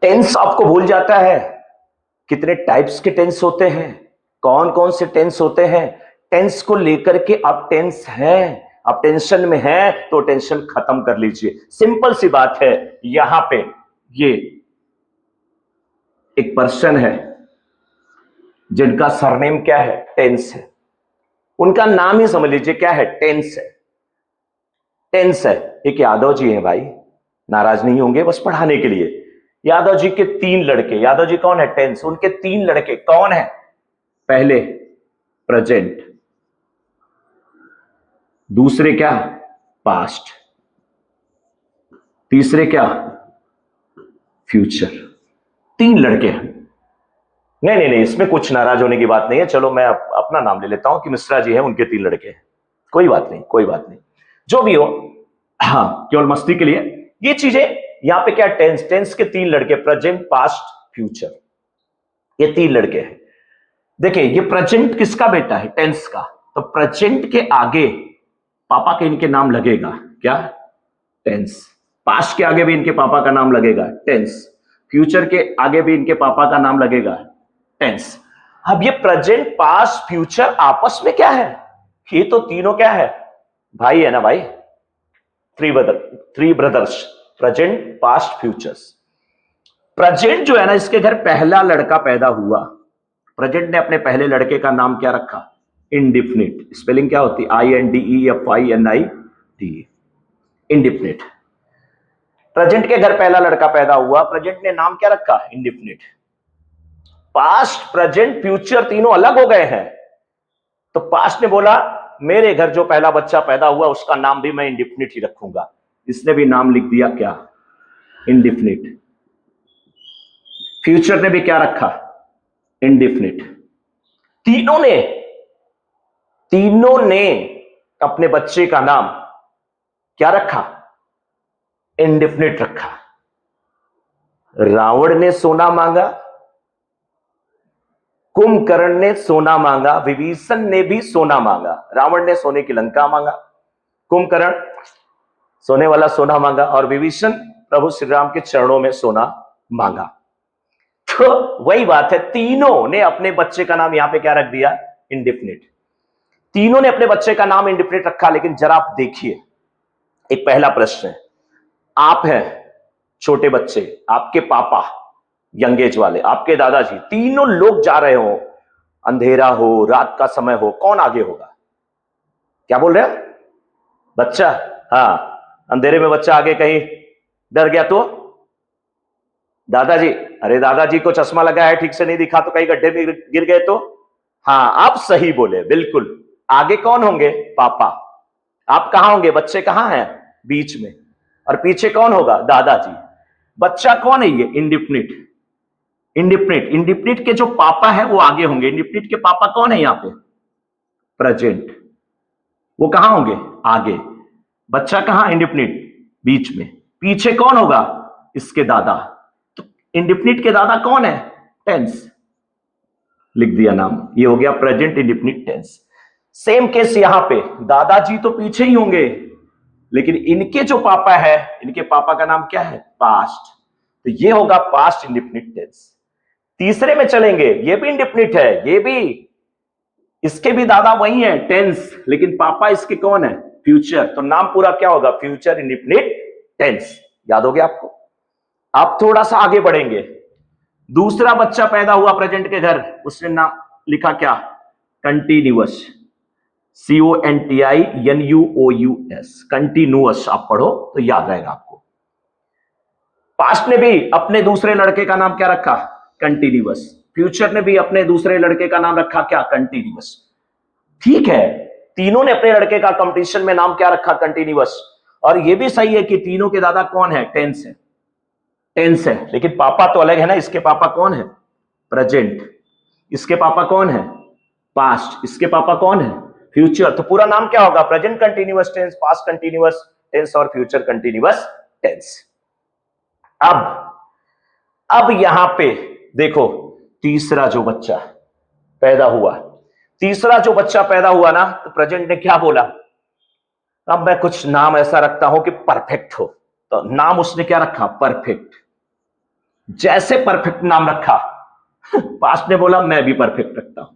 Tense आपको भूल जाता है? कितने टाइप्स के टेंस होते हैं, कौन कौन से टेंस होते हैं? टेंस को लेकर के आप टेंस हैं, आप टेंशन में हैं तो टेंशन खत्म कर लीजिए। सिंपल सी बात है। यहां पे ये एक पर्सन है जिनका सरनेम क्या है? टेंस है। उनका नाम ही समझ लीजिए क्या है? टेंस है। टेंस है। एक यादव जी हैं भाई, नाराज नहीं होंगे, बस पढ़ाने के लिए। यादव जी के 3 लड़के। यादव जी कौन है? टेंस। उनके 3 लड़के कौन है? पहले प्रेजेंट, दूसरे क्या? पास्ट, तीसरे क्या? फ्यूचर। 3 लड़के हैं। नहीं नहीं नहीं, इसमें कुछ नाराज होने की बात नहीं है। चलो मैं अपना नाम ले लेता हूं कि मिश्रा जी है, उनके 3 लड़के हैं। कोई बात नहीं, कोई बात नहीं, जो भी हो। हाँ, केवल मस्ती के लिए ये चीजें। यहां पे क्या? टेंस। टेंस के 3 लड़के, प्रेजेंट, पास्ट, फ्यूचर। ये 3 लड़के हैं। देखिए, ये प्रेजेंट किसका बेटा है? टेंस का। तो प्रेजेंट के आगे पापा के इनके नाम लगेगा क्या? टेंस। पास्ट के आगे भी इनके पापा का नाम लगेगा, टेंस। फ्यूचर के आगे भी इनके पापा का नाम लगेगा, टेंस। अब ये प्रेजेंट, पास्ट, फ्यूचर आपस में क्या है? ये तो तीनों क्या है? भाई है ना भाई। 3 brothers. Present, past, futures. Present जो है ना, इसके घर पहला लड़का पैदा हुआ। प्रेजेंट ने अपने पहले लड़के का नाम क्या रखा? इंडिफिनिट। स्पेलिंग क्या होती? INDEFINIT। इंडिफिनिट। प्रेजेंट के घर पहला लड़का पैदा हुआ, प्रेजेंट ने नाम क्या रखा? इंडिफिनिट। पास्ट, प्रेजेंट, फ्यूचर तीनों अलग हो गए हैं। तो पास्ट ने बोला मेरे घर जो पहला बच्चा पैदा हुआ उसका नाम भी मैं इंडिफिनिट ही रखूंगा। इसने भी नाम लिख दिया क्या? इंडिफिनिट। फ्यूचर ने भी क्या रखा? इंडिफिनिट। तीनों ने अपने बच्चे का नाम क्या रखा? इंडिफिनिट रखा। रावण ने सोना मांगा, कुंभकर्ण ने सोना मांगा, विभीषण ने भी सोना मांगा। रावण ने सोने की लंका मांगा, कुंभकर्ण सोने वाला सोना मांगा, और विभीषण प्रभु श्री राम के चरणों में सोना मांगा। तो वही बात है, तीनों ने अपने बच्चे का नाम यहां पे क्या रख दिया? इंडिफिनिट। तीनों ने अपने बच्चे का नाम इंडिफिनिट रखा। लेकिन जरा आप देखिए, एक पहला प्रश्न है। आप हैं छोटे बच्चे, आपके पापा यंग एज वाले, आपके दादाजी, तीनों लोग जा रहे हो, अंधेरा हो, रात का समय हो, कौन आगे होगा? क्या बोल रहे हो? बच्चा। हाँ, अंधेरे में बच्चा आगे, कहीं डर गया तो दादाजी। अरे दादाजी को चश्मा लगा है, ठीक से नहीं दिखा तो कहीं गड्ढे में गिर गए तो? हाँ, आप सही बोले, बिल्कुल। आगे कौन होंगे? पापा। आप कहां होंगे? बच्चे कहां हैं? बीच में। और पीछे कौन होगा? दादाजी। बच्चा कौन है? ये इंडिफिनिट। इंडिफिनिट। इंडिफिनिट के जो पापा है वो आगे होंगे। इंडिफिनिट के पापा कौन है यहां पे? प्रेजेंट। वो कहां होंगे? आगे। बच्चा कहां? इंडिफिनिट, बीच में। पीछे कौन होगा? इसके दादा। तो इंडिफिनिट के दादा कौन है? टेंस। लिख दिया नाम, ये हो गया present indefinite tense. Same case यहां पे, दादाजी तो पीछे ही होंगे, लेकिन इनके जो पापा है, इनके पापा का नाम क्या है? पास्ट। तो ये होगा पास्ट इंडिफिनिट टेंस। तीसरे में चलेंगे, ये भी इंडिफिनिट है, ये भी, इसके भी दादा वही है, टेंस, लेकिन पापा इसके कौन है? फ्यूचर। तो नाम पूरा क्या होगा? Future indefinite tense. याद हो गया आपको? आप थोड़ा सा आगे बढ़ेंगे। दूसरा बच्चा पैदा हुआ प्रेजेंट के घर, उसने नाम लिखा क्या? कंटिन्यूअस। CONTINUOUS। कंटिन्यूअस आप पढ़ो तो याद रहेगा आपको। पास्ट ने भी अपने दूसरे लड़के का नाम क्या रखा? कंटिन्यूअस। फ्यूचर ने भी अपने दूसरे लड़के का नाम रखा क्या? कंटिन्यूअस। ठीक है, तीनों ने अपने लड़के का कंपटीशन में नाम क्या रखा? कंटिन्यूअस। और यह भी सही है कि तीनों के दादा कौन है? टेंस है। टेंस है, लेकिन पापा तो अलग है ना। इसके पापा कौन है? प्रेजेंट। इसके पापा कौन है? पास्ट। इसके पापा कौन है? फ्यूचर। तो पूरा नाम क्या होगा? Present continuous tense, past continuous tense और फ्यूचर कंटिन्यूअस टेंस। अब यहां पे देखो, तीसरा जो बच्चा पैदा हुआ, ना, तो प्रेजेंट ने क्या बोला? अब मैं कुछ नाम ऐसा रखता हूं कि परफेक्ट हो, तो नाम उसने क्या रखा? परफेक्ट। जैसे परफेक्ट नाम रखा, पास्ट ने बोला मैं भी परफेक्ट रखता हूं,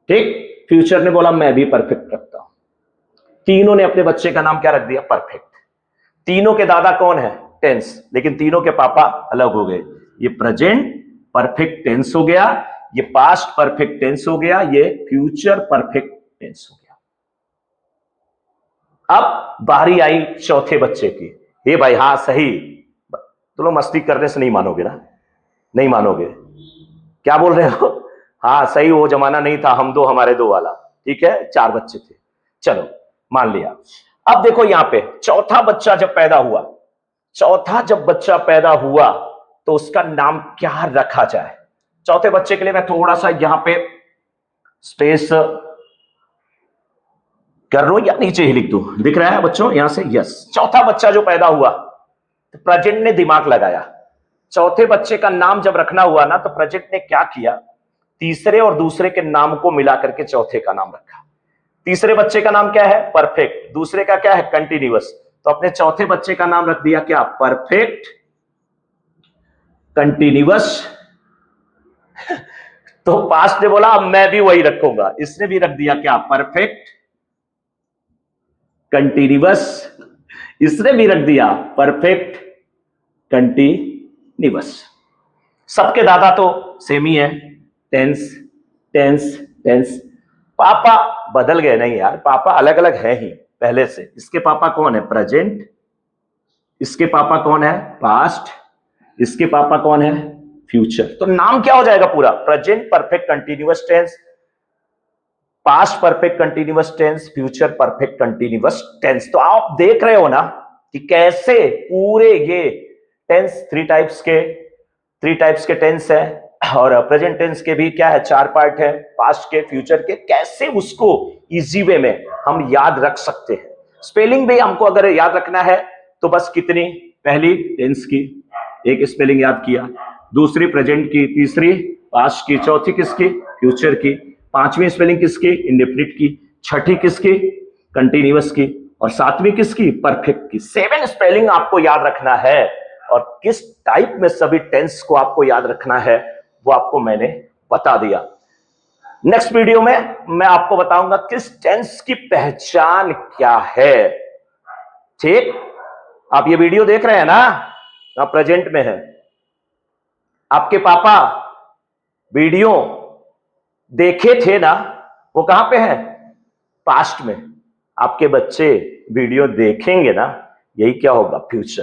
ठीक, फ्यूचर ने बोला मैं भी परफेक्ट रखता हूं। तीनों ने अपने बच्चे का नाम क्या रख दिया? परफेक्ट। तीनों के दादा कौन है? टेंस, लेकिन तीनों के पापा अलग हो गए। ये प्रेजेंट परफेक्ट टेंस हो गया, ये पास्ट परफेक्ट टेंस हो गया, ये फ्यूचर परफेक्ट टेंस हो गया। अब बारी आई चौथे बच्चे की। हे भाई, हाँ सही, तुम लोग मस्ती करने से नहीं मानोगे ना, नहीं मानोगे, क्या बोल रहे हो? हाँ सही, वो जमाना नहीं था हम दो हमारे दो वाला, ठीक है, 4 बच्चे थे, चलो मान लिया। अब देखो यहां पे चौथा बच्चा जब पैदा हुआ, चौथा जब बच्चा पैदा हुआ तो उसका नाम क्या रखा जाए? चौथे बच्चे के लिए मैं थोड़ा सा यहां पे स्पेस कर लो या नीचे ही लिख दूं, दिख रहा है बच्चों यहां से? यस। चौथा बच्चा जो पैदा हुआ तो प्रेजेंट ने दिमाग लगाया। चौथे बच्चे का नाम जब रखना हुआ ना तो प्रेजेंट ने क्या किया? तीसरे और दूसरे के नाम को मिला करके चौथे का नाम रखा। तीसरे बच्चे का नाम क्या है? परफेक्ट। दूसरे का क्या है? कंटिन्यूअस। तो अपने चौथे बच्चे का नाम रख दिया क्या? Perfect continuous. तो पास्ट ने बोला अब मैं भी वही रखूंगा, इसने भी रख दिया क्या? Perfect continuous. इसने भी रख दिया परफेक्ट कंटिन्यूअस। सबके दादा तो सेम ही है, टेंस टेंस टेंस। पापा बदल गए नहीं यार, पापा अलग अलग है ही पहले से। इसके पापा कौन है? प्रेजेंट। इसके पापा कौन है? पास्ट। इसके पापा कौन है? फ्यूचर। तो नाम क्या हो जाएगा पूरा? Present perfect continuous tense, past perfect continuous tense, future perfect continuous tense. तो आप देख रहे हो ना कि कैसे पूरे ये टेंस थ्री टाइप्स के टेंस है, और प्रेजेंट टेंस के भी क्या है? 4 पार्ट है, पास्ट के, फ्यूचर के। कैसे उसको इजी वे में हम याद रख सकते हैं। स्पेलिंग भी हमको अगर याद रखना है तो बस कितनी? पहली टेंस की एक स्पेलिंग याद किया, दूसरी प्रेजेंट की, तीसरी पास्ट की, चौथी किसकी? फ्यूचर की, पांचवी स्पेलिंग किसकी? इंडेफिनिट की, छठी किसकी? कंटिन्यूअस की, और सातवीं किसकी? परफेक्ट की। 7 स्पेलिंग आपको याद रखना है, और किस टाइप में सभी टेंस को आपको याद रखना है वो आपको मैंने बता दिया। नेक्स्ट वीडियो में मैं आपको बताऊंगा किस टेंस की पहचान क्या है, ठीक? आप ये वीडियो देख रहे हैं ना, आप प्रेजेंट में है, आपके पापा वीडियो देखे थे ना, वो कहां पे है? पास्ट में। आपके बच्चे वीडियो देखेंगे ना, यही क्या होगा? फ्यूचर।